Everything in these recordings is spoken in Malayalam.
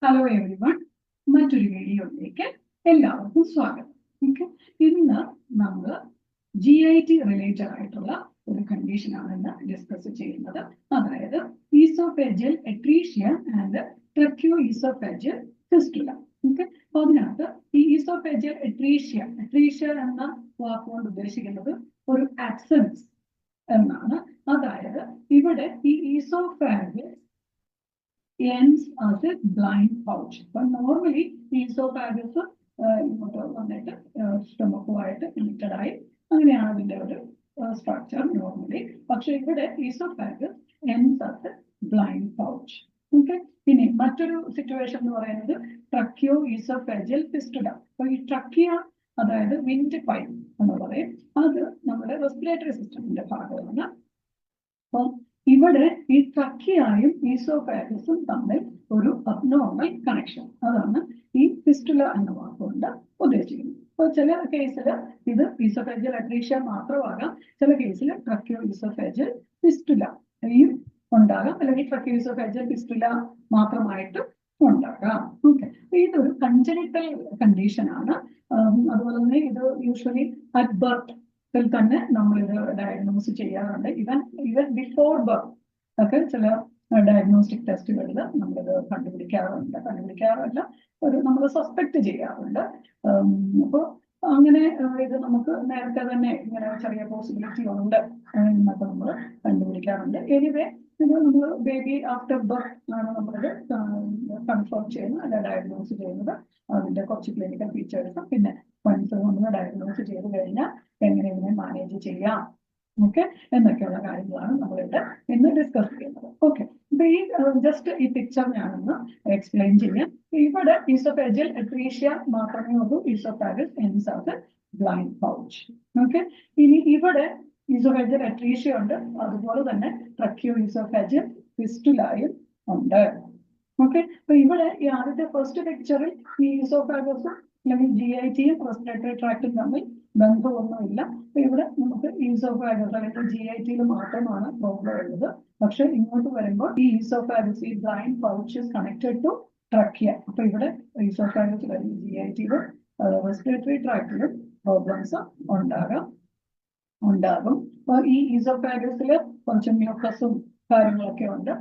ഹലോ എവരിവൺ, മറ്റൊരു വീഡിയോയിലേക്ക് എല്ലാവർക്കും സ്വാഗതം. ഓക്കെ, ഇന്ന് നമ്മൾ GIT റിലേറ്റഡ് ആയിട്ടുള്ള ഒരു കണ്ടീഷനാണ് ഇന്ന് ഡിസ്കസ് ചെയ്യുന്നത്. അതായത് oesophageal atresia and tracheo oesophageal fistula. Okay, അപ്പൊ അതിനകത്ത് ഈ ഈസോഫേജിയൽ എട്രീഷ്യ എന്ന വാക്കുകൊണ്ട് ഉദ്ദേശിക്കുന്നത് ഒരു ആബ്സെൻസ് എന്നാണ്. അതായത് ഇവിടെ ഈ oesophagus ends as a blind pouch. But normally esophagus ഇങ്ങോട്ട് വന്നിട്ട് സ്റ്റൊമക്കുമായിട്ട് കണക്റ്റഡ് ആയി അങ്ങനെയാണ് അതിൻ്റെ ഒരു സ്ട്രക്ചർ നോർമലി. പക്ഷെ ഇവിടെ oesophagus ends as a blind pouch. Okay, ഇനി മറ്റൊരു സിറ്റുവേഷൻ എന്ന് പറയുന്നത് ട്രക്കിയോ ഈസോഫാജിയൽ ഫിസ്റ്റുല. അപ്പൊ ഈ ട്രക്കിയ അതായത് വിൻഡ് പൈപ്പ് എന്ന് പറയും, അത് നമ്മുടെ റെസ്പിറേറ്ററി സിസ്റ്റമിന്റെ ഭാഗമാണ്. അപ്പം ഇവിടെ ഈ ട്രക്കിയായും ഈസോഫാഗസും തമ്മിൽ ഒരു അബ്നോർമൽ കണക്ഷൻ, അതാണ് ഈ ഫിസ്റ്റുല എന്ന വാക്കുകൊണ്ട് ഉദ്ദേശിക്കുന്നത്. അപ്പോൾ ചില കേസിൽ ഇത് ഈസോഫാജിയൽ അട്രീഷ്യ മാത്രമാകാം, ചില കേസിൽ ട്രക്കിയോ ഈസോഫാജിയൽ ഫിസ്റ്റുലയും ഉണ്ടാകാം, അല്ലെങ്കിൽ ട്രക്കിയോ ഈസോഫാജിയൽ ഫിസ്റ്റുല മാത്രമായിട്ട് ഉണ്ടാകാം. ഓക്കെ, ഇതൊരു കൺജനിറ്റൽ കണ്ടീഷനാണ്. അതുപോലെ തന്നെ ഇത് യൂഷ്വലി അറ്റ് ബർത്ത് തന്നെ നമ്മളിത് ഡയഗ്നോസ് ചെയ്യാറുണ്ട്. ഈവൻ ബിഫോർ ബർത്ത് ഒക്കെ ചില ഡയഗ്നോസ്റ്റിക് ടെസ്റ്റുകളിൽ നമ്മളിത് കണ്ടുപിടിക്കാറല്ല, നമ്മൾ സസ്പെക്ട് ചെയ്യാറുണ്ട്. അപ്പോൾ അങ്ങനെ ഇത് നമുക്ക് നേരത്തെ തന്നെ ഇങ്ങനെ ചെറിയ പോസിബിലിറ്റി ഉണ്ട് എന്നൊക്കെ നമ്മൾ കണ്ടുപിടിക്കാറുണ്ട്. എനിവേ ഇത് നമ്മൾ ബേബി ആഫ്റ്റർ ബർത്ത് ആണ് നമ്മളിത് കൺഫേം ചെയ്യുന്നത്, അല്ല ഡയഗ്നോസ് ചെയ്യുന്നത്. അതിന്റെ കുറച്ച് ക്ലിനിക്കൽ ഫീച്ചേഴ്സും പിന്നെ വൺസ് നമ്മൾ ഡയഗ്നോസ് ചെയ്ത് കഴിഞ്ഞാൽ എങ്ങനെ ഇതിനെ മാനേജ് ചെയ്യാം, ഓക്കെ, എന്നൊക്കെയുള്ള കാര്യങ്ങളാണ് നമ്മളിവിടെ ഇന്ന് ഡിസ്കസ് ചെയ്യുന്നത്. ഓക്കെ, അപ്പൊ ഈ ജസ്റ്റ് ഈ പിക്ചർ ഞാനൊന്ന് എക്സ്പ്ലെയിൻ ചെയ്യാം. ഇവിടെ ഈസോഫേജിയൽ അട്രീഷ്യ മാത്രമേ ഉള്ളൂ, oesophagus ends as a blind pouch. Okay, ഇനി ഇവിടെ ഈസോഫേജിയൽ അട്രീഷ്യ ഉണ്ട്, അതുപോലെ തന്നെ ട്രക്കിയോ ഈസോഫേജിയൽ ഫിസ്റ്റുലയും ഉണ്ട്. ഓക്കെ, അപ്പൊ ഇവിടെ ഈ ആദ്യത്തെ ഫസ്റ്റ് പിക്ചറിൽ ഈ ഈസോഫാഗസും അല്ലെങ്കിൽ GITയും റെസ്പിറേറ്ററി ട്രാക്റ്റും തമ്മിൽ ബന്ധമൊന്നുമില്ല. അപ്പൊ ഇവിടെ നമുക്ക് ഈസോഫാഗസ് അല്ലെങ്കിൽ GITയിൽ മാത്രമാണ് പ്രോബ്ലം ഉള്ളത്. പക്ഷെ ഇങ്ങോട്ട് വരുമ്പോൾ ഈ ഈസോഫാഗസ്, ഈ blind pouch is connected to trachea. അപ്പൊ ഇവിടെ ഈസോഫാഗസ് അല്ലെങ്കിൽ GITയിലും റെസ്പിറേറ്ററി ട്രാക്റ്റിലും പ്രോബ്ലംസ് ഉണ്ടാകും. അപ്പൊ ഈ ഈസോഫാഗസിൽ കുറച്ച് മ്യൂക്കസും കാര്യങ്ങളൊക്കെ ഉണ്ട്,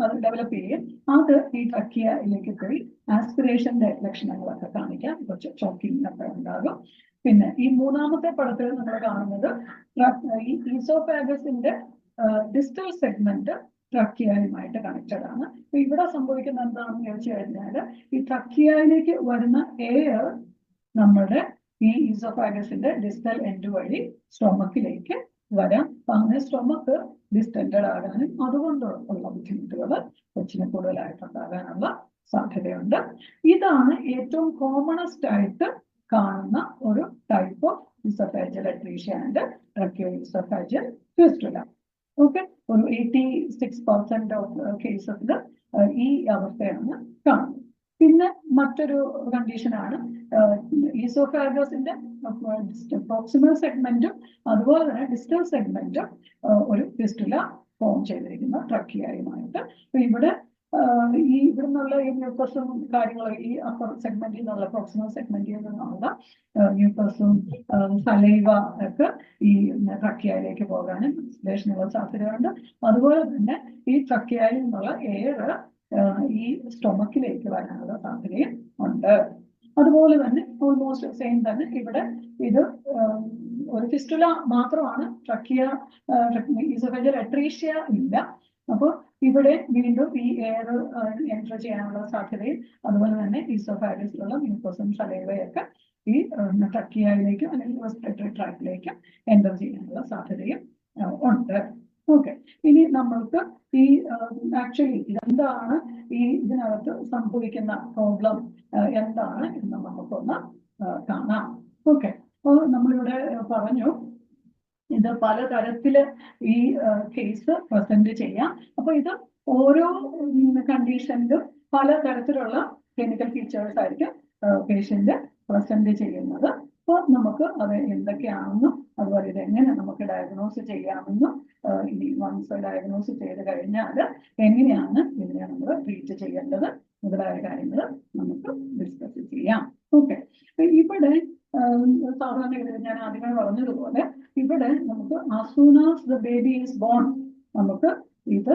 അത് ഡെവലപ്പ് ചെയ്യും. അത് ഈ ട്രക്കിയയിലേക്ക് പോയി ആസ്പിറേഷന്റെ ലക്ഷണങ്ങളൊക്കെ കാണിക്കാം, കുറച്ച് ചോക്കിംഗ് ഒക്കെ ഉണ്ടാകും. പിന്നെ ഈ മൂന്നാമത്തെ പടത്തിൽ നമ്മൾ കാണുന്നത് ഈ ഈസോഫാഗസിന്റെ ഡിസ്റ്റൽ സെഗ്മെന്റ് ട്രക്കിയയുമായിട്ട് കണക്റ്റഡ് ആണ്. അപ്പൊ ഇവിടെ സംഭവിക്കുന്ന എന്താണെന്ന് ചോദിച്ചു കഴിഞ്ഞാൽ ഈ ട്രക്കിയയിലേക്ക് വരുന്ന എയർ നമ്മുടെ ഈ ഈസോഫാഗസിന്റെ ഡിസ്റ്റൽ എൻഡ് വഴി സ്റ്റൊമക്കിലേക്ക് വരാം. അപ്പൊ അങ്ങനെ സ്റ്റൊമക്ക് ഡിസ്റ്റൻഡഡ് ആകാനും അതുകൊണ്ട് ഉള്ള ബുദ്ധിമുട്ടുകൾ കൊച്ചിന് കൂടുതലായിട്ടുണ്ടാകാനുള്ള സാധ്യതയുണ്ട്. ഇതാണ് ഏറ്റവും കോമണസ്റ്റ് ആയിട്ട് കാണുന്ന ഒരു type of oesophageal atresia and tracheo oesophageal fistula. Okay, ഒരു 86% ഓഫ് കേസസിൽ ഈ അവസ്ഥയാണ് കാണുന്നത്. പിന്നെ മറ്റൊരു കണ്ടീഷനാണ് ഈസോഫാഗസിന്റെ പ്രോക്സിമൽ സെഗ്മെന്റും അതുപോലെ തന്നെ ഡിസ്റ്റൽ സെഗ്മെന്റും ഒരു ഫിസ്റ്റുല ഫോം ചെയ്തിരിക്കുന്ന ട്രക്കിയയുമായിട്ട്. അപ്പൊ ഇവിടെ ഇവിടുന്നുള്ള ഈ മ്യൂക്കസും കാര്യങ്ങളും ഈ അപ്പർ സെഗ്മെന്റിൽ നിന്നുള്ള പ്രോക്സിമൽ സെഗ്മെന്റിൽ നിന്നുള്ള മ്യൂക്കസും സലൈവ ഒക്കെ ഈ ട്രക്കിയയിലേക്ക് പോകാനും ഇൻസുലേഷനുള്ള സാധ്യതയുണ്ട്. അതുപോലെ തന്നെ ഈ ട്രക്കിയയിൽ നിന്നുള്ള എയർ ഈ സ്റ്റൊമക്കിലേക്ക് വരാനുള്ള സാധ്യതയും ഉണ്ട്. അതുപോലെ തന്നെ ഓൾമോസ്റ്റ് സെയിം തന്നെ ഇവിടെ ഇത് ഒരു ഫിസ്റ്റുല മാത്രമാണ്, ട്രക്കിയ ഈസോഫേജിയൽ അട്രീഷ്യ ഇല്ല. അപ്പോൾ ഇവിടെ വീണ്ടും ഈ എയർ എൻറ്റർ ചെയ്യാനുള്ള സാധ്യതയും അതുപോലെ തന്നെ ഈസോഫാഗസിലുള്ള മ്യൂക്കസും സലൈവയൊക്കെ ഈ ട്രക്കിയയിലേക്കും അല്ലെങ്കിൽ റെസ്പിറേറ്ററി ട്രാക്റ്റിലേക്കും എൻറ്റർ ചെയ്യാനുള്ള സാധ്യതയും ഉണ്ട്. ഓക്കെ, ഇനി നമ്മൾക്ക് ഈ ആക്ച്വലി എന്താണ് ഈ ഇതിനകത്ത് സംഭവിക്കുന്ന പ്രോബ്ലം എന്താണ് എന്ന് നമുക്കൊന്ന് കാണാം. ഓക്കെ, അപ്പോൾ നമ്മളിവിടെ പറഞ്ഞു ഇത് പലതരത്തില് ഈ കേസ് പ്രസന്റ് ചെയ്യാം. അപ്പൊ ഇത് ഓരോ കണ്ടീഷനിലും പലതരത്തിലുള്ള ക്ലിനിക്കൽ ഫീച്ചേഴ്സ് ആയിരിക്കും പേഷ്യന്റ് പ്രസന്റ് ചെയ്യുന്നത്. അപ്പോൾ നമുക്ക് അത് എന്തൊക്കെയാണെന്നും അതുപോലെ ഇത് എങ്ങനെ നമുക്ക് ഡയഗ്നോസ് ചെയ്യാമെന്നും ഇനി വൺസ് ഡയഗ്നോസ് ചെയ്ത് കഴിഞ്ഞാൽ എങ്ങനെയാണ് ഇതിനെ നമ്മൾ ട്രീറ്റ് ചെയ്യേണ്ടത് മുതലായ കാര്യങ്ങൾ നമുക്ക് ഡിസ്കസ് ചെയ്യാം. ഓക്കെ, ഇവിടെ സാധാരണ ഞാൻ ആദ്യമേ പറഞ്ഞതുപോലെ ഇവിടെ നമുക്ക് as soon as the baby is born നമുക്ക് ഇത്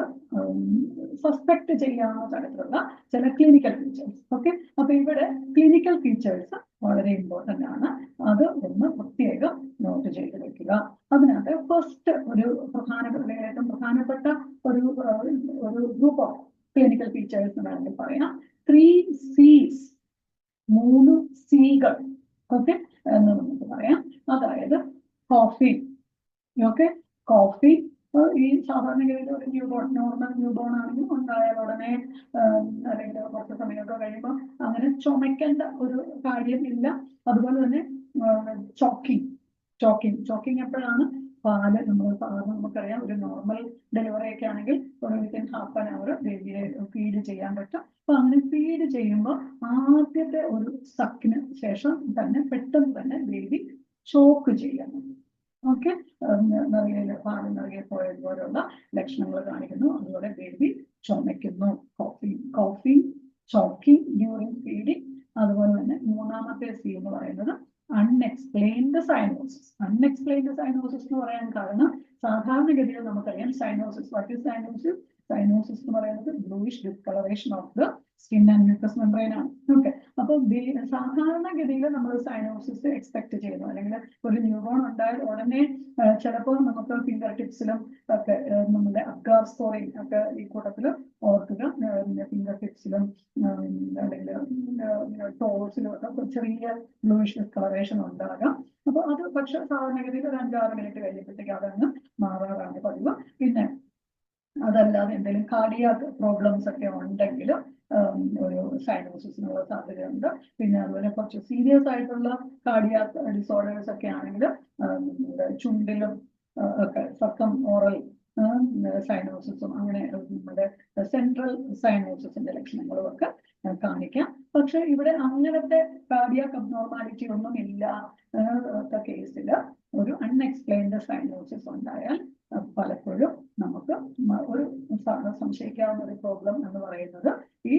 സസ്പെക്ട് ചെയ്യാവുന്ന തരത്തിലുള്ള ചില ക്ലിനിക്കൽ ഫീച്ചേഴ്സ്. ഓക്കെ, അപ്പൊ ഇവിടെ ക്ലിനിക്കൽ ഫീച്ചേഴ്സ് വളരെ ഇമ്പോർട്ടന്റ് ആണ്. അത് ഒന്ന് പ്രത്യേകം നോട്ട് ചെയ്ത് വെക്കുക. അതിനകത്ത് ഫസ്റ്റ് ഒരു ഏറ്റവും പ്രധാനപ്പെട്ട ഒരു ഗ്രൂപ്പ് ഓഫ് ക്ലിനിക്കൽ ഫീച്ചേഴ്സ് എന്ന് വേണമെങ്കിൽ പറയാം. 3 C's, 3 Cകൾ, ഓക്കെ, എന്ന് നമുക്ക് പറയാം. അതായത് കോഫി. ഓക്കെ, കോഫി ഈ സാധാരണഗതിയിൽ ഒരു നോർമൽ ന്യൂബോൺ ആണെങ്കിൽ ഉണ്ടായാൽ ഉടനെ അല്ലെങ്കിൽ കുറച്ച് സമയമൊക്കെ കഴിയുമ്പോൾ അങ്ങനെ ചുമക്കേണ്ട ഒരു കാര്യമില്ല. അതുപോലെ തന്നെ ചോക്കിങ് എപ്പോഴാണ്? പാല് നമുക്കറിയാം, ഒരു നോർമൽ ഡെലിവറി ഒക്കെ ആണെങ്കിൽ ഒരു വിത്തിൻ ഹാഫ് ആൻ അവർ ബേബിയെ ഫീഡ് ചെയ്യാൻ പറ്റും. അപ്പൊ അങ്ങനെ ഫീഡ് ചെയ്യുമ്പോൾ ആദ്യത്തെ ഒരു സക്കിന് ശേഷം തന്നെ പെട്ടെന്ന് തന്നെ ബേബി ചോക്ക് ചെയ്യണം. ഓക്കെ, പാല് നിറയെ പോയതുപോലുള്ള ലക്ഷണങ്ങൾ കാണിക്കുന്നു. അതുപോലെ ബേബി ചുമയ്ക്കുന്നു. Choking during feeding. അതുപോലെ തന്നെ മൂന്നാമത്തെ സി എന്ന് പറയുന്നത് അൺഎക്സ്പ്ലെയിൻഡ് സൈനോസിസ്. അൺഎക്സ്പ്ലെയിൻഡ് സൈനോസിസ് എന്ന് പറയാൻ കാരണം സാധാരണഗതിയിൽ നമുക്കറിയാം സൈനോസിസ് എന്ന് പറയുന്നത് bluish discolouration of the skin and mucus membrane ആണ്. ഓക്കെ, അപ്പൊ സാധാരണഗതിയിൽ നമ്മൾ സൈനോസിസ് എക്സ്പെക്ട് ചെയ്യുന്നു. അല്ലെങ്കിൽ ഒരു ന്യൂബോൺ ഉണ്ടായാൽ ഉടനെ ചിലപ്പോൾ നമുക്ക് ഫിംഗർ ടിപ്സിലും ഒക്കെ നമ്മുടെ അബ്ഗാർ സ്കോറിങ് ഒക്കെ ഈ കൂട്ടത്തിൽ ഓർക്കുക. ഫിംഗർ ടിപ്സിലും അല്ലെങ്കിൽ ടോസിലും ഒക്കെ ചെറിയ ബ്ലൂയിഷ് ഡിസ്കളറേഷൻ ഉണ്ടാകാം. അപ്പൊ അത് പക്ഷെ സാധാരണഗതിയിൽ ഒരു 5-6 മിനിറ്റ് കഴിഞ്ഞപ്പോഴത്തേക്ക് അതങ്ങ് മാറാറാണ് പതിവ്. പിന്നെ അതല്ലാതെ എന്തെങ്കിലും കാർഡിയാക് പ്രോബ്ലംസ് ഒക്കെ ഉണ്ടെങ്കിൽ ഒരു സൈനോസിസിനുള്ള സാധ്യതയുണ്ട്. പിന്നെ അതുപോലെ കുറച്ച് സീരിയസ് ആയിട്ടുള്ള കാർഡിയാക് ഡിസോർഡേഴ്സ് ഒക്കെ ആണെങ്കിൽ ചുണ്ടിലും ഒക്കെ സർക്കം ഓറൽ സൈനോസിസും അങ്ങനെ നമ്മുടെ സെൻട്രൽ സൈനോസിസിന്റെ ലക്ഷണങ്ങളും ഒക്കെ കാണിക്കാം. പക്ഷെ ഇവിടെ അങ്ങനത്തെ കാർഡിയാക് അബ്നോർമാലിറ്റി ഒന്നും ഇല്ലാത്ത കേസിൽ ഒരു അൺഎക്സ്പ്ലെയിൻഡ് സൈനോസിസ് ഉണ്ടായാൽ പലപ്പോഴും നമുക്ക് ഒരു സംശയിക്കാവുന്ന ഒരു പ്രോബ്ലം എന്ന് പറയുന്നത് ഈ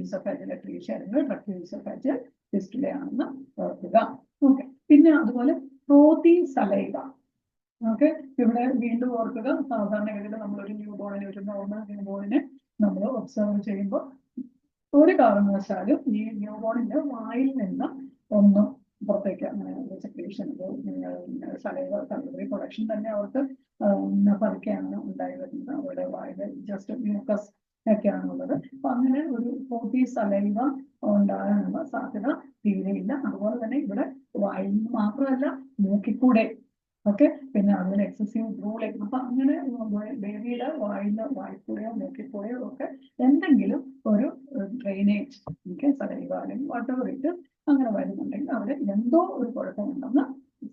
ഈസോഫേജിയൽ അട്രീഷ്യ അല്ലെങ്കിൽ ട്രക്കിയോഈസോഫേജിയൽ ഫിസ്റ്റുല ആണെന്ന് ഓർക്കുക. ഓക്കെ, പിന്നെ അതുപോലെ ഫ്രോത്തി സലൈവ. ഓക്കെ, ഇവിടെ വീണ്ടും ഓർക്കുക, സാധാരണഗതിയിൽ നമ്മളൊരു ന്യൂബോണിനെ, ഒരു നോർമൽ ന്യൂബോണിനെ നമ്മൾ ഒബ്സർവ് ചെയ്യുമ്പോൾ ഒരു കാരണവശാലും ഈ ന്യൂബോണിന്റെ വായിൽ നിന്ന് ഒന്നും പുറത്തേക്ക് അങ്ങനെ സെക്രീഷൻ സലൈവ പ്രൊഡക്ഷൻ തന്നെ അവർക്ക് പതുക്കെയാണ് ഉണ്ടായി വരുന്നത്. അവരുടെ വായിൽ ജസ്റ്റ് മ്യൂക്കസ് ഒക്കെയാണ് ഉള്ളത്. അപ്പൊ അങ്ങനെ ഒരു ഫ്രോത്തി സലൈവ ഉണ്ടാകാനുള്ള സാധ്യത തീരെയില്ല. അതുപോലെ തന്നെ ഇവിടെ വായിൽ നിന്ന് മാത്രമല്ല മൂക്കിക്കൂടെ ഓക്കെ, പിന്നെ അതുപോലെ എക്സസീവ് ബ്രൂളിങ്. അപ്പൊ അങ്ങനെ ബേബിയുടെ വായിക്കൂടെയോ മൂക്കിക്കൂടെയോ ഒക്കെ എന്തെങ്കിലും ഒരു ഡ്രെയിനേജ് സലൈവ അല്ലെങ്കിൽ വാട്ടർ ഇട്ട് അങ്ങനെ വരുന്നുണ്ടെങ്കിൽ അവിടെ എന്തോ ഒരു കുഴപ്പമുണ്ടെന്ന്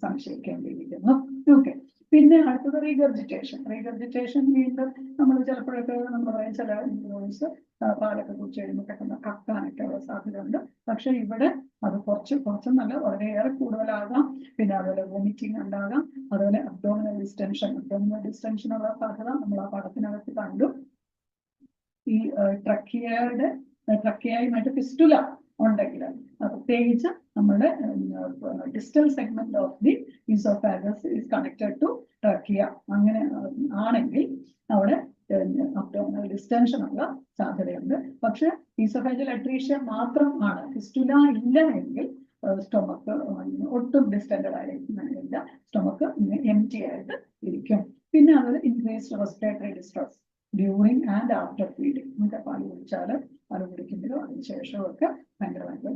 സംശയിക്കേണ്ടിയിരിക്കുന്നു. ഓക്കെ, പിന്നെ അടുത്തത് റീഗർജിറ്റേഷൻ വീണ്ടും നമ്മൾ ചിലപ്പോഴൊക്കെ നമ്മൾ പറയും ചില ഇൻഫ്ലുവൻസ് പാലൊക്കെ കുറിച്ച് കഴിയുമ്പോൾ പെട്ടെന്ന് കക്കാനൊക്കെ ഉള്ള സാധ്യതയുണ്ട്. പക്ഷെ ഇവിടെ അത് കുറച്ചെന്നല്ല വളരെയേറെ കൂടുതലാകാം. പിന്നെ അതുപോലെ വോമിറ്റിംഗ് ഉണ്ടാകാം. അതുപോലെ അബ്ഡോമിനൽ ഡിസ്റ്റൻഷനുള്ള സാധ്യത നമ്മൾ ആ പടത്തിനകത്ത് കണ്ടു. ഈ ട്രക്കിയയുമായിട്ട് ഫിസ്റ്റുല ഉണ്ടെങ്കിൽ പ്രത്യേകിച്ച് നമ്മുടെ distal segment of the oesophagus is connected to trachea. അങ്ങനെ ആണെങ്കിൽ അവിടെ അബ്ഡോമിനൽ ഡിസ്റ്റൻഷൻ ഉള്ള സാധ്യതയുണ്ട്. പക്ഷെ ഈസോഫാജിയൽ അട്രീഷ്യ മാത്രം ആണ്, ഫിസ്റ്റുല ഇല്ല എങ്കിൽ സ്റ്റൊമക്ക് ഒട്ടും ഡിസ്റ്റൻഡ് ആയിരിക്കില്ല, സ്റ്റൊമക്ക് എംപ്റ്റി ആയിട്ട് ഇരിക്കും. പിന്നെ അതുപോലെ increased respiratory distress during and after feeding. നമുക്ക് പാല് കുടിച്ചാൽ പാല് കുടിക്കുമ്പോഴോ അതിനുശേഷവും ഒക്കെ ഭയങ്കരമായിട്ട്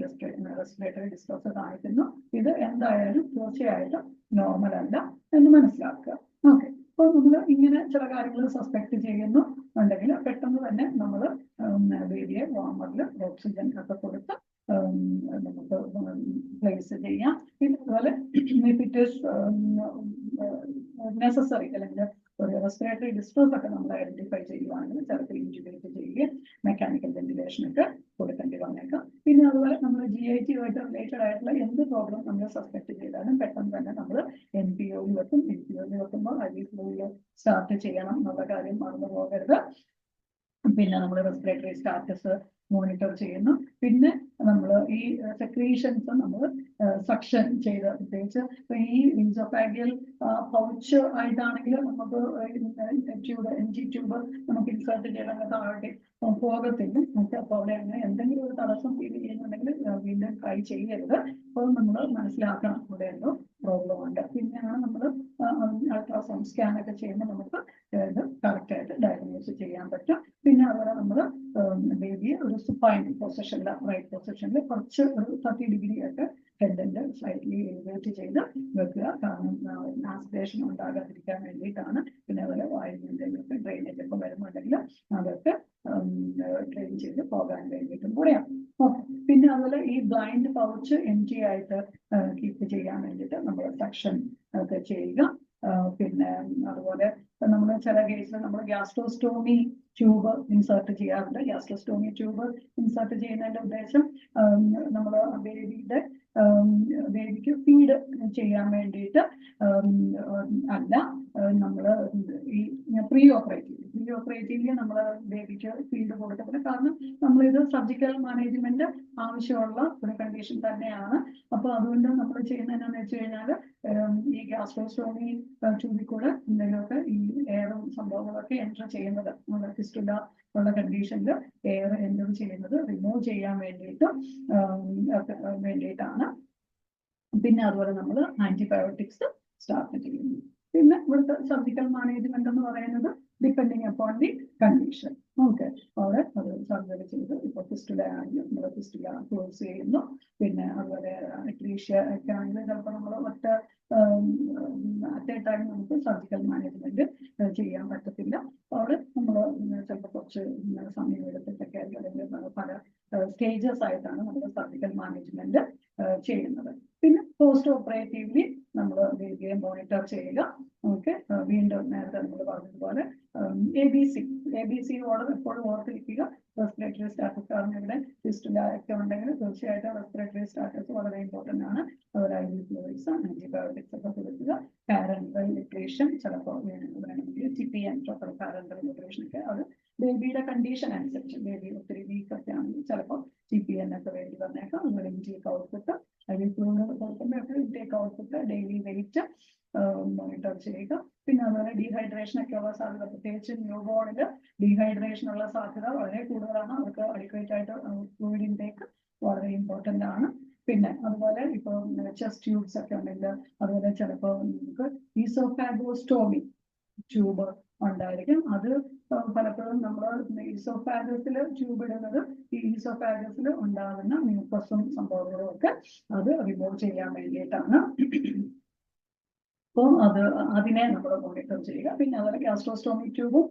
റെസ്പിറേറ്ററി ഡിസ്ട്രസ് കാണിക്കുന്നു. ഇത് എന്തായാലും തീർച്ചയായിട്ടും നോർമൽ അല്ല എന്ന് മനസ്സിലാക്കുക. ഓക്കെ, അപ്പോൾ നമ്മൾ ഇങ്ങനെ ചില കാര്യങ്ങൾ സസ്പെക്ട് ചെയ്യുന്നു ഉണ്ടെങ്കിൽ പെട്ടെന്ന് തന്നെ നമ്മൾ ബേബിയെ വാമറിൽ ഓക്സിജൻ ഒക്കെ കൊടുത്ത് നമുക്ക് പ്ലേസ് ചെയ്യാം. പിന്നെ അതുപോലെ ഇറ്റ് ഈസ് നെസസറി അല്ലെങ്കിൽ ഒരു റെസ്പിറേറ്ററി ഡിസ്ട്രസ് ഒക്കെ നമ്മൾ ഐഡന്റിഫൈ ചെയ്യുവാണെങ്കിൽ ചിലപ്പോൾ ഇൻറ്റുബേറ്റ് ചെയ്യുകയും മെക്കാനിക്കൽ വെന്റിലേഷൻ ഒക്കെ കൊടുക്കേണ്ടി വന്നേക്കാം. പിന്നെ അതുപോലെ നമ്മൾ GIT ആയിട്ട് റിലേറ്റഡ് ആയിട്ടുള്ള എന്ത് പ്രോബ്ലം നമ്മൾ സസ്പെക്ട് ചെയ്താലും പെട്ടെന്ന് തന്നെ നമ്മൾ NPO വെക്കുമ്പോൾ IV ഫ്ലൂയിഡ് സ്റ്റാർട്ട് ചെയ്യണം എന്നുള്ള കാര്യം മറന്നു പോകരുത്. പിന്നെ നമ്മൾ റെസ്പിറേറ്ററി സ്റ്റാറ്റസ് മോണിറ്റർ ചെയ്യുന്നു. പിന്നെ നമ്മൾ ഈ സെക്രീഷൻസ് നമ്മൾ സക്ഷൻ ചെയ്ത്, പ്രത്യേകിച്ച് ഈ ഇൻസോഫാഗിയൽ പൗച്ച് ആയിട്ടാണെങ്കിൽ നമുക്ക് ട്യൂബ് NG ട്യൂബ് നമുക്ക് ഇൻസേർട്ട് ചെയ്യണം, താഴെ പോകത്തില്ല. അപ്പോൾ അവിടെ അങ്ങനെ എന്തെങ്കിലും ഒരു തടസ്സം ഫീൽ ചെയ്യുന്നുണ്ടെങ്കിൽ വീണ്ടും ട്രൈ ചെയ്യരുത്. അപ്പോൾ നമ്മൾ മനസ്സിലാക്കണം ഇവിടെ എന്തോ പ്രോബ്ലം ഉണ്ട്. പിന്നെയാണ് നമ്മൾ അൾട്രാസൗണ്ട് സ്കാൻ ഒക്കെ ചെയ്യുമ്പോൾ നമുക്ക് ഇത് കറക്റ്റായിട്ട് ഡയഗ്നോസ് ചെയ്യാൻ പറ്റും. പിന്നെ അതുപോലെ നമ്മൾ ബേബിയെ ഒരു സുപ്പൈൻ പൊസിഷനിൽ, റൈറ്റ് പൊസിഷനിൽ കുറച്ച് ഒരു 30 ഡിഗ്രി ഒക്കെ ഹെഡിന്റെ സ്ലൈറ്റ്ലി എലിവേറ്റ് ചെയ്ത് വെക്കുക. കാരണം ആസ്പിറേഷൻ ഉണ്ടാകാതിരിക്കാൻ വേണ്ടിയിട്ടാണ്. പിന്നെ അതുപോലെ വായുവിന്റെ എന്തെങ്കിലുമൊക്കെ ഡ്രെയിനേജ് ഒക്കെ വരുന്നുണ്ടെങ്കിൽ അതൊക്കെ ട്രെയിൻ ചെയ്ത് പോകാൻ വേണ്ടിയിട്ടും കൂടെയാണ്. ഓക്കെ. പിന്നെ അതുപോലെ ഈ ബ്ലൈൻഡ് പൗച്ച് empty ആയിട്ട് കീപ്പ് ചെയ്യാൻ വേണ്ടിയിട്ട് നമ്മൾ സക്ഷൻ ഒക്കെ ചെയ്യുക. പിന്നെ അതുപോലെ നമ്മൾ ചില കേസിൽ നമ്മൾ ഗ്യാസ്ട്രോസ്റ്റോമി ട്യൂബ് ഇൻസേർട്ട് ചെയ്യാറുണ്ട്. ഗ്യാസ്ട്രോസ്റ്റോമി ട്യൂബ് ഇൻസേർട്ട് ചെയ്യുന്നതിന്റെ ഉദ്ദേശം നമ്മൾ ബേബിക്ക് ഫീഡ് ചെയ്യാൻ വേണ്ടിയിട്ട് അല്ല. നമ്മൾ ഈ പ്രീ ഓപ്പറേറ്റീവ്ലി നമ്മൾ ബേബിക്ക് ഫീഡ് കൊടുക്കുന്നത്. കാരണം നമ്മളിത് സർജിക്കൽ മാനേജ്മെന്റ് ആവശ്യമുള്ള ഒരു കണ്ടീഷൻ തന്നെയാണ്. അപ്പോൾ അതുകൊണ്ട് നമ്മൾ ചെയ്യുന്നത് എന്താണെന്ന് വെച്ച് കഴിഞ്ഞാൽ ഈ ഗ്യാസ്ട്രോസ്റ്റോമി ട്യൂബിൽ കൂടെ എന്തെങ്കിലുമൊക്കെ ഈ എയറും സംഭവങ്ങളൊക്കെ എൻറ്റർ ചെയ്യുന്നത്, നമ്മുടെ ഫിസ്റ്റുല ഉള്ള കണ്ടീഷനിൽ എയർ എൻറ്റർ ചെയ്യുന്നത് റിമൂവ് ചെയ്യാൻ വേണ്ടിയിട്ടാണ്. പിന്നെ അതുപോലെ നമ്മൾ ആന്റിബയോട്ടിക്സ് സ്റ്റാർട്ട് ചെയ്യുന്നു. പിന്നെ ഇവിടുത്തെ സർജിക്കൽ മാനേജ്മെന്റ് എന്ന് പറയുന്നത് depending upon the condition. Okay. അവിടെ അത് സർജറി ചെയ്ത് ഇപ്പോൾ ഫിസ്റ്റുല ആണെങ്കിൽ നമ്മൾ ഫിസ്റ്റുല ക്ലോസ് ചെയ്യുന്നു. പിന്നെ അതുപോലെ അക്രീഷ്യ ഒക്കെ ആണെങ്കിൽ ചിലപ്പോൾ നമ്മൾ അറ്റ് എ ടൈം നമുക്ക് സർജിക്കൽ മാനേജ്മെന്റ് ചെയ്യാൻ പറ്റത്തില്ല. അവിടെ നമ്മൾ ചിലപ്പോൾ കുറച്ച് സമയം എടുത്തിട്ടൊക്കെ അല്ലെങ്കിൽ പല സ്റ്റേജസ് ആയിട്ടാണ് നമ്മൾ സർജിക്കൽ മാനേജ്മെന്റ് ചെയ്യുന്നത്. പിന്നെ പോസ്റ്റ് ഓപ്പറേറ്റീവ്ലി നമ്മൾ ബേബിയെ മോണിറ്റർ ചെയ്യുക. ഓക്കെ. വീണ്ടും നേരത്തെ നമ്മൾ പറഞ്ഞതുപോലെ ABC എപ്പോഴും ഓർത്തിരിക്കുക. റെസ്പിറേറ്ററി സ്റ്റാറ്റസ്, കാരണം ഇവിടെ ഫിസ്റ്റുല ഒക്കെ ഉണ്ടെങ്കിൽ തീർച്ചയായിട്ടും റെസ്പിറേറ്ററി സ്റ്റാറ്റസ് വളരെ ഇമ്പോർട്ടൻ്റ് ആണ്. അതുപോലെ IV ഫ്ലൂയിഡ്സ്, ആന്റിബയോട്ടിക്സ് ഒക്കെ കൊടുക്കുക. പാരന്റൽ ന്യൂട്രീഷൻ ചിലപ്പോൾ വേണമെങ്കിൽ TPN, ടോട്ടൽ പാരന്റൽ ന്യൂട്രീഷൻ ഒക്കെ അത് ബേബിയുടെ കണ്ടീഷൻ അനുസരിച്ച്, ബേബി ഒത്തിരി വീക്ക് ഒക്കെ ആണെങ്കിൽ ചിലപ്പോൾ TPN ഒക്കെ വേണ്ടി വന്നേക്കാം. അതുപോലെ ഇൻടേക്ക് ഔട്ട്പുട്ട്, IV ഫ്ലൂയിഡ് കൊടുക്കുമ്പോൾ intake output, daily weight monitor ചെയ്യുക. പിന്നെ അതുപോലെ ഡീഹൈഡ്രേഷൻ ഒക്കെ ഉള്ള സാധ്യത, പ്രത്യേകിച്ച് ന്യൂ ബോണിൽ ഡീഹൈഡ്രേഷൻ ഉള്ള സാധ്യത വളരെ കൂടുതലാണ്. അവർക്ക് അഡിക്വേറ്റ് ആയിട്ട് ഫ്ലൂയിഡ് ഇൻടേക്ക് വളരെ ഇമ്പോർട്ടൻ്റ് ആണ്. പിന്നെ അതുപോലെ ഇപ്പോൾ ചെസ്റ്റ് ട്യൂബ്സ് ഒക്കെ ഉണ്ടെങ്കിൽ അതുപോലെ ചിലപ്പോൾ നമുക്ക് ഈസോഫാഗോസ്റ്റോമി ട്യൂബ് ഉണ്ടായിരിക്കും. അത് പലപ്പോഴും നമ്മൾ ഈസോഫാഗസിൽ ട്യൂബ് ഇടുന്നത് ഈ ഈസോഫാഗസിൽ ഉണ്ടാകുന്ന മ്യൂക്കസും സംഭവങ്ങളും ഒക്കെ അത് റിമൂവ് ചെയ്യാൻ വേണ്ടിയിട്ടാണ്. അപ്പോൾ അതിനെ നമ്മൾ മോണിറ്റർ ചെയ്യുക. പിന്നെ അതുപോലെ ഗ്യാസ്ട്രോസ്റ്റോമി ട്യൂബും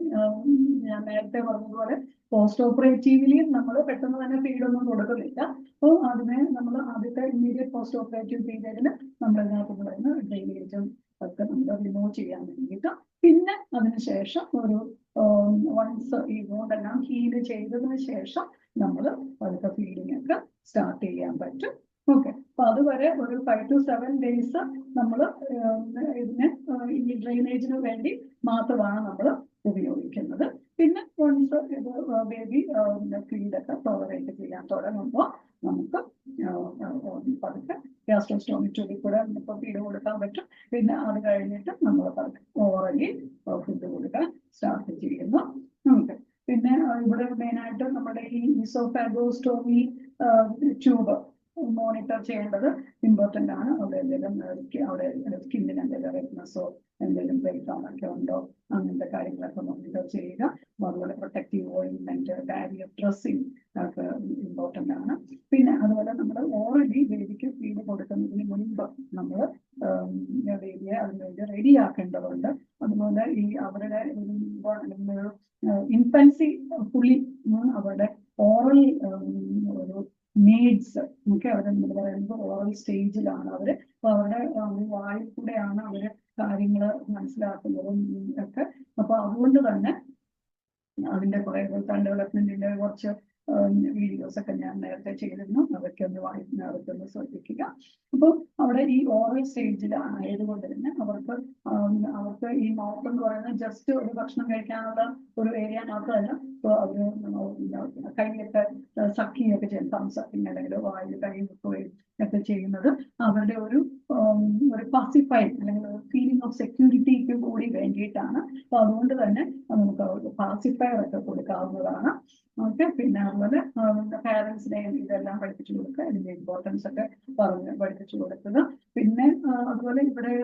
ഞാൻ നേരത്തെ പറഞ്ഞതുപോലെ പോസ്റ്റ് ഓപ്പറേറ്റീവ്ലി നമ്മൾ പെട്ടെന്ന് തന്നെ ഫീഡൊന്നും കൊടുക്കുന്നില്ല. അപ്പോൾ അതിനെ നമ്മൾ ആദ്യത്തെ ഇമ്മീഡിയറ്റ് പോസ്റ്റ് ഓപ്പറേറ്റീവ് പീരിയഡിൽ നമ്മൾ ഇതിനകത്ത് പറയുന്ന ഡെയിലിയേജും ഒക്കെ നമ്മൾ റിമൂവ് ചെയ്യാൻ വേണ്ടിയിട്ട്. പിന്നെ അതിനുശേഷം ഒരു വൺസ് ഈ വോണ്ടെല്ലാം ഹീല് ചെയ്തതിന് ശേഷം നമ്മൾ അതൊക്കെ ഫീഡിങ് ഒക്കെ സ്റ്റാർട്ട് ചെയ്യാൻ പറ്റും. ഓക്കെ. അപ്പൊ അതുവരെ ഒരു 5 to 7 days നമ്മൾ ഇതിനെ ഈ ഡ്രെയിനേജിന് വേണ്ടി മാത്രമാണ് നമ്മൾ ഉപയോഗിക്കുന്നത്. പിന്നെ വൺസ് ഇത് ബേബി ഫീഡൊക്കെ ടോളറേറ്റ് ചെയ്യാൻ തുടങ്ങുമ്പോൾ നമുക്ക് പതുക്കെ ഗ്യാസ്ട്രോസ്റ്റോമി ട്യൂബിൽ കൂടെ ഇപ്പോൾ ഫീഡ് കൊടുക്കാൻ പറ്റും. പിന്നെ അത് കഴിഞ്ഞിട്ട് നമ്മൾ പതുക്കെ ഓറലി ഫുഡ് കൊടുക്കാൻ സ്റ്റാർട്ട് ചെയ്യുന്നു. പിന്നെ ഇവിടെ മെയിനായിട്ട് നമ്മുടെ ഈ ഈസോഫാഗോസ്റ്റോമി ട്യൂബ് മോണിറ്റർ ചെയ്യേണ്ടത് ഇമ്പോർട്ടൻ്റ് ആണ്. അവിടെ എന്തെങ്കിലും അവിടെ സ്കിന്നിന് എന്തെങ്കിലും റെഡ്നെസ്സോ എന്തെങ്കിലും ബ്രേക്ക്ഡൗണൊക്കെ ഉണ്ടോ അങ്ങനത്തെ കാര്യങ്ങളൊക്കെ മോണിറ്റർ ചെയ്യുക. അതുപോലെ പ്രൊട്ടക്റ്റീവ് ഓയിൻമെന്റ്, ബാരിയർ ഡ്രസ്സിങ് ഒക്കെ ഇമ്പോർട്ടൻ്റ് ആണ്. പിന്നെ അതുപോലെ നമ്മൾ ഓൾറെഡി ബേബിക്ക് ഫീഡ് കൊടുക്കുന്നതിന് മുൻപ് നമ്മൾ ബേബിയെ അതിനുവേണ്ടി റെഡിയാക്കേണ്ടതുണ്ട്. അതുപോലെ ഈ അവരുടെ ഇൻഫൻസി ഫുള്ളി അവരുടെ ഓറൽ ഒരു നീഡ്സ് ഒക്കെ അവരെന്ന് പറയുന്നത് ഓറൽ സ്റ്റേജിലാണ് അവര്. അപ്പൊ അവരുടെ വായിൽ കൂടെയാണ് അവര് കാര്യങ്ങള് മനസ്സിലാക്കുന്നതും ഒക്കെ. അപ്പൊ അതുകൊണ്ട് തന്നെ അതിന്റെ കുറെ ഡെവലപ്മെന്റിന്റെ കുറച്ച് വീഡിയോസ് ഒക്കെ ഞാൻ നേരത്തെ ചെയ്തിരുന്നു, അതൊക്കെ ഒന്ന് ശ്രദ്ധിക്കുക. അപ്പോൾ അവിടെ ഈ ഓറൽ സ്റ്റേജിൽ ആയതുകൊണ്ട് തന്നെ അവർക്ക് ഈ മൗത്ത് എന്ന് പറയുന്നത് ജസ്റ്റ് ഒരു ഭക്ഷണം കഴിക്കാനുള്ള ഒരു ഏരിയ മാത്രമല്ല. ഇപ്പോൾ അവര് കൈയൊക്കെ സക്കിയൊക്കെ ചെയ്യും, തംസക്കിങ് അല്ലെങ്കിൽ വായിൽ കൈ വെക്കുകയും ഒക്കെ ചെയ്യുന്നത് അവരുടെ ഒരു പാസിഫൈഡ് അല്ലെങ്കിൽ ഒരു ഫീലിംഗ് ഓഫ് സെക്യൂരിറ്റിക്ക് കൂടി വേണ്ടിയിട്ടാണ്. അപ്പൊ അതുകൊണ്ട് തന്നെ നമുക്ക് അവർക്ക് പാസിഫയർ ഒക്കെ കൊടുക്കാവുന്നതാണ്. ഓക്കെ, പിന്നെ അതുപോലെ പാരൻസിനെയും ഇതെല്ലാം പഠിപ്പിച്ചു കൊടുക്കുക, ഇതിന്റെ ഇമ്പോർട്ടൻസ് ഒക്കെ പഠിപ്പിച്ചു കൊടുക്കുക. പിന്നെ അതുപോലെ ഇവിടെ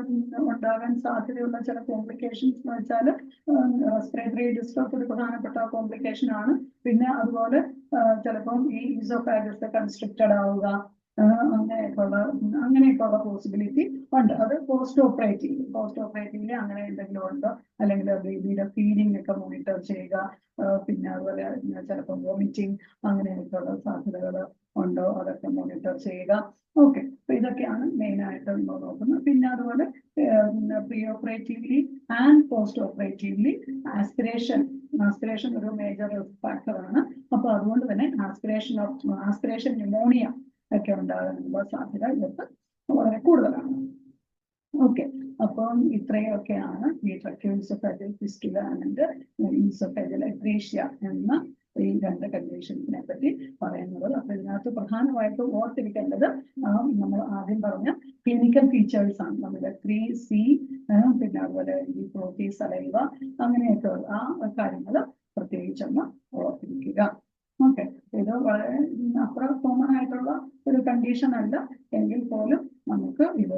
ഉണ്ടാകാൻ സാധ്യതയുള്ള ചില കോംപ്ലിക്കേഷൻസ് എന്ന് വെച്ചാൽ റെസ്പിറേറ്ററി ഡിസ്ട്രസ് ഒരു പ്രധാനപ്പെട്ട കോംപ്ലിക്കേഷൻ ആണ്. പിന്നെ അതുപോലെ ചിലപ്പം ഈ ഈസോഫാഗസ് കൺസ്ട്രിക്റ്റഡ് ആവുക, അങ്ങനെയൊക്കെയുള്ള പോസിബിലിറ്റി ഉണ്ട്. അത് പോസ്റ്റ് ഓപ്പറേറ്റീവില് അങ്ങനെ എന്തെങ്കിലും ഉണ്ടോ, അല്ലെങ്കിൽ ബേബിയുടെ ഫീഡിങ് ഒക്കെ മോണിറ്റർ ചെയ്യുക. പിന്നെ അതുപോലെ ചിലപ്പോൾ വോമിറ്റിംഗ് അങ്ങനെയൊക്കെയുള്ള സാധ്യതകൾ ഉണ്ടോ, അതൊക്കെ മോണിറ്റർ ചെയ്യുക. ഓക്കെ, അപ്പൊ ഇതൊക്കെയാണ് മെയിൻ ആയിട്ട് നമ്മൾ നോക്കുന്നത്. പിന്നെ അതുപോലെ pre operatively and post operatively aspiration ഒരു മേജർ റിസ്ക് ഫാക്ടറാണ്. അപ്പൊ അതുകൊണ്ട് തന്നെ ആസ്പിറേഷൻ ന്യൂമോണിയ ഒക്കെ ഉണ്ടാകാനുള്ള സാധ്യത ഇവർക്ക് വളരെ കൂടുതലാണ്. ഓക്കെ, അപ്പം ഇത്രയൊക്കെയാണ് ഈ ട്രക്കിയോസോഫേജൽ ഫിസ്റ്റുല ആൻഡ് ഈസോഫേജൽ അട്രീഷ്യ എന്ന ഈ രണ്ട് കണ്ടീഷൻസിനെ പറ്റി പറയുന്നത്. അപ്പൊ ഇതിനകത്ത് പ്രധാനമായിട്ടും ഓർത്തിരിക്കേണ്ടത് നമ്മൾ ആദ്യം പറഞ്ഞ ക്ലിനിക്കൽ ഫീച്ചേഴ്സ് ആണ്. നമ്മുടെ 3C, പിന്നെ അതുപോലെ ഈ പ്രോട്ടീൻ സലൈവ, അങ്ങനെയൊക്കെ ആ കാര്യങ്ങൾ പ്രത്യേകിച്ചൊന്ന് ഓർത്തിരിക്കുക. ഓക്കെ, ഇത് വളരെ അത്ര കോമൺ ആയിട്ടുള്ള ഒരു കണ്ടീഷൻ അല്ല എങ്കിൽ പോലും നമുക്ക് ഇത്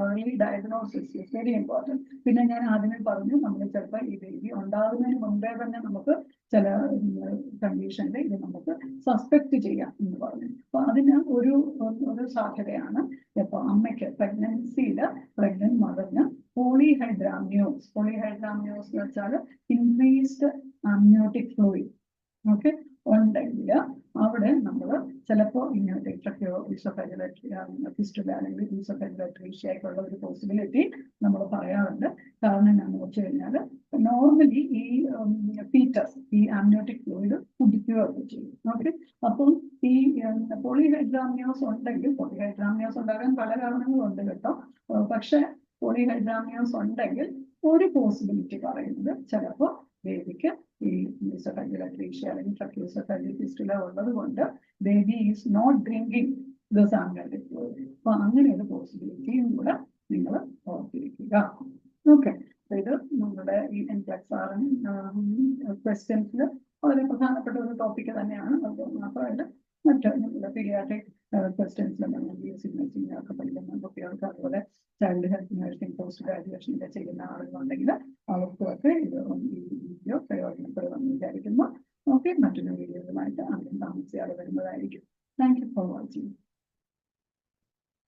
early diagnosis is very important. പിന്നെ ഞാൻ ആദ്യമേ പറഞ്ഞു, നമ്മൾ ചിലപ്പോൾ ഈ ബേബി ഉണ്ടാകുന്നതിന് മുമ്പേ തന്നെ നമുക്ക് ചില കണ്ടീഷനിൽ ഇത് നമുക്ക് സസ്പെക്ട് ചെയ്യാം എന്ന് പറഞ്ഞു. അപ്പൊ അതിന് ഒരു സാധ്യതയാണ് ഇപ്പൊ അമ്മയ്ക്ക് പ്രഗ്നന്റ് മദറിന് പോളിഹൈഡ്രാമ്നിയോസ് എന്ന് വെച്ചാൽ ഇൻക്രീസ്ഡ് അമ്നിയോട്ടിക് ഫ്ലൂയിഡ് ഓക്കെ ഉണ്ടെങ്കിൽ അവിടെ നമ്മൾ ചിലപ്പോൾ ഇങ്ങനത്തെ ഫിസ്റ്റുല അല്ലെങ്കിൽ ഈസോഫേജൽ അട്രീഷ്യയ്ക്കുള്ള ഒരു പോസിബിലിറ്റി നമ്മൾ പറയാറുണ്ട്. കാരണം എന്താണെന്ന് വെച്ച് കഴിഞ്ഞാൽ നോർമലി ഈ ഫീറ്റസ് ഈ ആമ്നിയോട്ടിക് ഫ്ലൂയിഡ് കുടിക്കുകയൊക്കെ ചെയ്യും. ഓക്കെ, അപ്പം ഈ പോളിഹൈഡ്രാമ്നിയോസ് ഉണ്ടെങ്കിൽ, പോളിഹൈഡ്രാമ്നിയോസ് ഉണ്ടാകാൻ പല കാരണങ്ങളുണ്ട് കേട്ടോ, പക്ഷെ പോളിഹൈഡ്രാമ്നിയോസ് ഉണ്ടെങ്കിൽ ഒരു പോസിബിലിറ്റി പറയുന്നത് ചിലപ്പോൾ ബേബിക്ക് ഈ ഈസോഫേജൽ അട്രീഷ്യ അല്ലെങ്കിൽ ട്രക്കിയോസോഫേജൽ ഫിസ്റ്റുല ഉള്ളത് കൊണ്ട് baby is not drinking this amniotic fluid. അപ്പൊ അങ്ങനെ ഒരു പോസിബിലിറ്റിയും കൂടെ നിങ്ങൾ ഓർത്തിരിക്കുക. ഓക്കെ, ഇത് നമ്മുടെ ഈ എൻക്ലക്സാർ ക്വസ്റ്റ്യൻസിൽ വളരെ പ്രധാനപ്പെട്ട ഒരു ടോപ്പിക് തന്നെയാണ്. അത് മാത്രമല്ല മറ്റ് നമ്മുടെ പീഡിയാട്രിക് ക്വസ്റ്റ്യൻസിലും ഒക്കെ പഠിക്കുന്ന കുട്ടികൾക്ക്, അതുപോലെ child health nursing post graduation ഒക്കെ ചെയ്യുന്ന ആളുകളുണ്ടെങ്കിൽ അവർക്കുമൊക്കെ ഇത് ഈ വീഡിയോ പ്രയോജനപ്പെടുമെന്ന് വിചാരിക്കുന്നു. ഓക്കെ, മറ്റൊരു വീഡിയോയുമായിട്ട് ആദ്യം താമസിയാതെ വരുന്നതായിരിക്കും. Thank you for watching.